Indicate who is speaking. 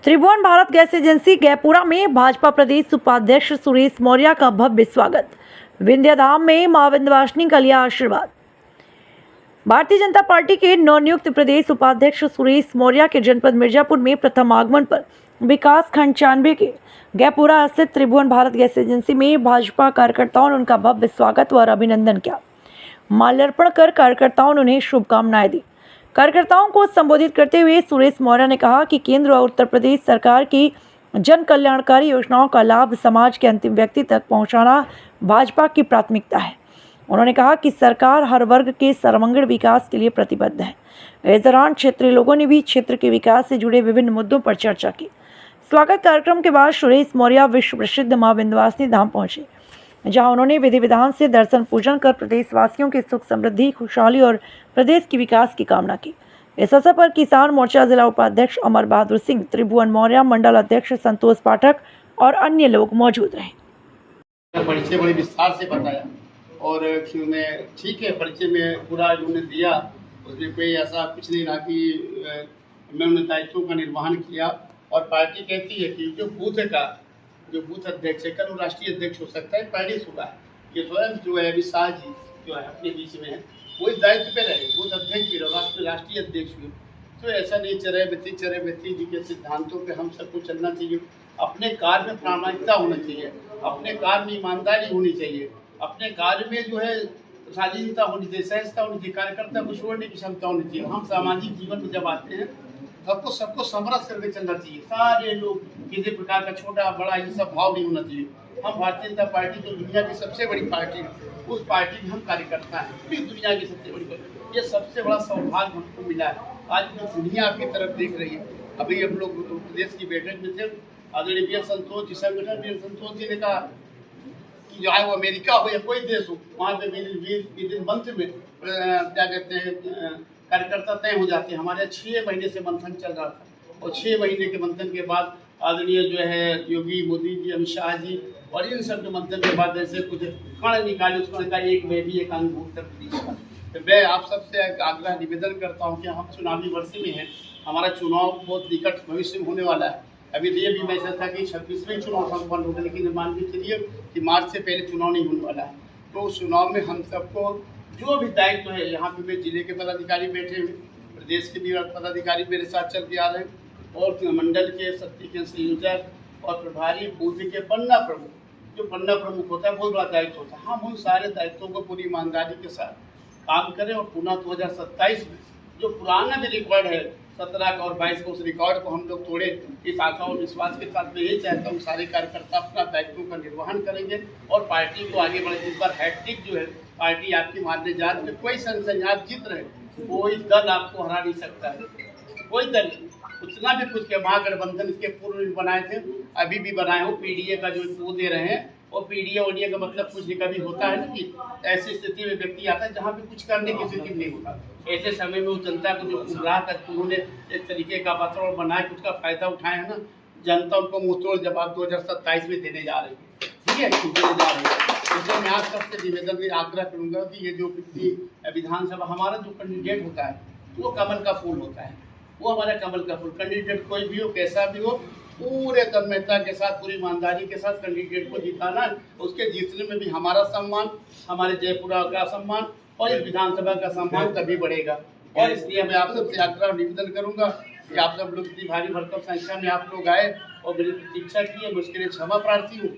Speaker 1: त्रिभुवन Bharat gas agency Gaipura में भाजपा प्रदेश उपाध्यक्ष सुरेश मौर्य का भव्य स्वागत। विंध्य धाम में मां विंध्यवासिनी का लिया आशीर्वाद। भारतीय जनता पार्टी के नवनियुक्त प्रदेश उपाध्यक्ष सुरेश मौर्य के जनपद मिर्जापुर में प्रथम आगमन पर विकास खंड 96 के गैपुरा स्थित त्रिभुवन भारत गैस एजेंसी में भाजपा कार्यकर्ताओं ने उनका भव्य स्वागत और अभिनंदन किया। माल्यार्पण कर कार्यकर्ताओं ने उन्हें शुभकामनाएं दी। कार्यकर्ताओं को संबोधित करते हुए सुरेश मौर्य ने कहा कि केंद्र और उत्तर प्रदेश सरकार की जन कल्याणकारी योजनाओं का लाभ समाज के अंतिम व्यक्ति तक पहुंचाना भाजपा की प्राथमिकता है। उन्होंने कहा कि सरकार हर वर्ग के सर्वांगीण विकास के लिए प्रतिबद्ध है। इस दौरान क्षेत्रीय लोगों ने भी क्षेत्र के विकास से जुड़े विभिन्न मुद्दों पर चर्चा की। स्वागत कार्यक्रम के बाद सुरेश मौर्य विश्व प्रसिद्ध मां विंध्यवासिनी धाम पहुंचे, जहां उन्होंने विधि विधान से दर्शन पूजन कर प्रदेशवासियों की सुख समृद्धि, खुशहाली और प्रदेश के विकास की कामना की। इस अवसर पर किसान मोर्चा जिला उपाध्यक्ष अमर बहादुर सिंह, त्रिभुवन मौर्य, मंडल अध्यक्ष संतोष पाठक और अन्य लोग मौजूद रहे।
Speaker 2: परिचय बड़े विस्तार से बताया और मैं ठीक है, परिचय में पूरा उन्होंने दिया, उसमें कोई ऐसा कुछ नहीं रहा कि मैं उन दायित्वों का निर्वहन किया। और पार्टी कहती है कि जो बूथ अध्यक्ष है कल वो राष्ट्रीय अध्यक्ष हो सकता है, पार्टी सुबह है ये स्वयं जो है अमित शाह जी जो है अपने बीच में है वो इस दायित्व पे रहे, बूथ अध्यक्ष भी रहे, राष्ट्रीय अध्यक्ष भी। तो ऐसा नहीं चरे व्यक्ति जी के सिद्धांतों पे हम सबको चलना चाहिए। अपने कार्य में प्रामाणिकता होना चाहिए, अपने कार्य में ईमानदारी होनी चाहिए, अपने कार्य में जो है शालीनता होनी चाहिए, सहजता होनी चाहिए, कार्यकर्ता को छोड़ने की क्षमता होनी चाहिए। हम सामाजिक जीवन में जब आते हैं सबको समरस करके चलना चाहिए। सारे लोग किसी प्रकार का छोटा बड़ा ये सब भाव नहीं होना चाहिए। हम भारतीय जनता पार्टी जो दुनिया की सबसे बड़ी पार्टी है, उस पार्टी में हम कार्यकर्ता हैं, पूरी दुनिया की सबसे बड़ी पार्टी। ये सबसे बड़ा सौभाग्य हमको मिला है। आज जो दुनिया आपकी तरफ देख रही है, अभी हम लोग प्रदेश की बैठक में थे, आदरणीय वीर संतोष जी संगठन वीर संतोष जी ने कहा कि चाहे वो अमेरिका हो या कोई देश हो, वहाँ पे विदिन मंथ में क्या कहते हैं कार्यकर्ता तय हो जाते हैं। हमारे 6 महीने से मंथन चल रहा था और 6 महीने के मंथन के बाद आदरणीय जो है योगी मोदी जी, अमित शाह जी और इन सब के मंथन के बाद जैसे कुछ कण निकाले, उसको निकाल एक में भी एक अंग उत्तर प्रदेश का। तो मैं आप सबसे आग्रह निवेदन करता हूँ कि हम चुनावी वर्ष में हैं, हमारा चुनाव बहुत निकट भविष्य में होने वाला है। अभी ये भी वैसा था कि 26वें चुनाव संपन्न होगा, लेकिन मान के चलिए कि मार्च से पहले चुनाव नहीं होने वाला है। तो उस चुनाव में हम सबको जो भी दायित्व है, यहाँ पे मैं जिले के पदाधिकारी बैठे हुए, प्रदेश के भी पदाधिकारी मेरे साथ चल के आ रहे हैं और मंडल के शक्ति के संयोजक और प्रभारी बूथ के पन्ना प्रमुख, जो पन्ना प्रमुख होता है बहुत बड़ा दायित्व होता है। हम उन सारे दायित्वों को पूरी ईमानदारी के साथ काम करें और पुनः 2027 में जो पुराना भी रिकॉर्ड है 17 का और 22 का, उस रिकॉर्ड को हम लोग तोड़े। इस आशा और विश्वास के साथ मैं यही चाहता हूँ सारे कार्यकर्ता अपना दायित्वों का निर्वहन करेंगे और पार्टी को आगे बढ़े। इस बार हैट्रिक जो है पार्टी आपकी मारने जा रही है। कोई संशय, आप जीत रहे, कोई दल आपको हरा नहीं सकता है, कोई दल उतना भी कुछ के महागठबंधन इसके पूर्व में बनाए थे, अभी भी बनाए हो। पीडीए का जो वो दे रहे हैं और पीडीए ओडीए का मतलब कुछ नहीं, कभी होता है ना कि ऐसी स्थिति में व्यक्ति आता है जहाँ पे कुछ करने की स्थिति नहीं होता। ऐसे समय में वो जनता को जो गुमराह कर उन्होंने एक तरीके का वातावरण बनाया कि उसका फायदा उठाए है ना, जनता उनको मुंहतोड़ जवाब 2027 में देने जा रही है। ठीक है, देने जा रही है। इसलिए मैं आप सबसे निवेदन में आग्रह करूंगा कि ये जो विधानसभा हमारा जो कैंडिडेट होता है वो कमल का फूल होता है, वो हमारा कमल का फूल। कैंडिडेट कोई भी हो, कैसा भी हो, पूरे तन्मयता के साथ, पूरी ईमानदारी के साथ कैंडिडेट को जिताना है। उसके जीतने में भी हमारा सम्मान, हमारे जयपुरा का सम्मान और इस विधानसभा का सम्मान तभी बढ़ेगा। और इसलिए मैं आप सबसे आग्रह निवेदन करूंगा कि आप सब लोग इतनी भारी भरकम संख्या में आप लोग आए और मेरी प्रतीक्षा की है, मैं उसके लिए क्षमा प्रार्थी हूँ।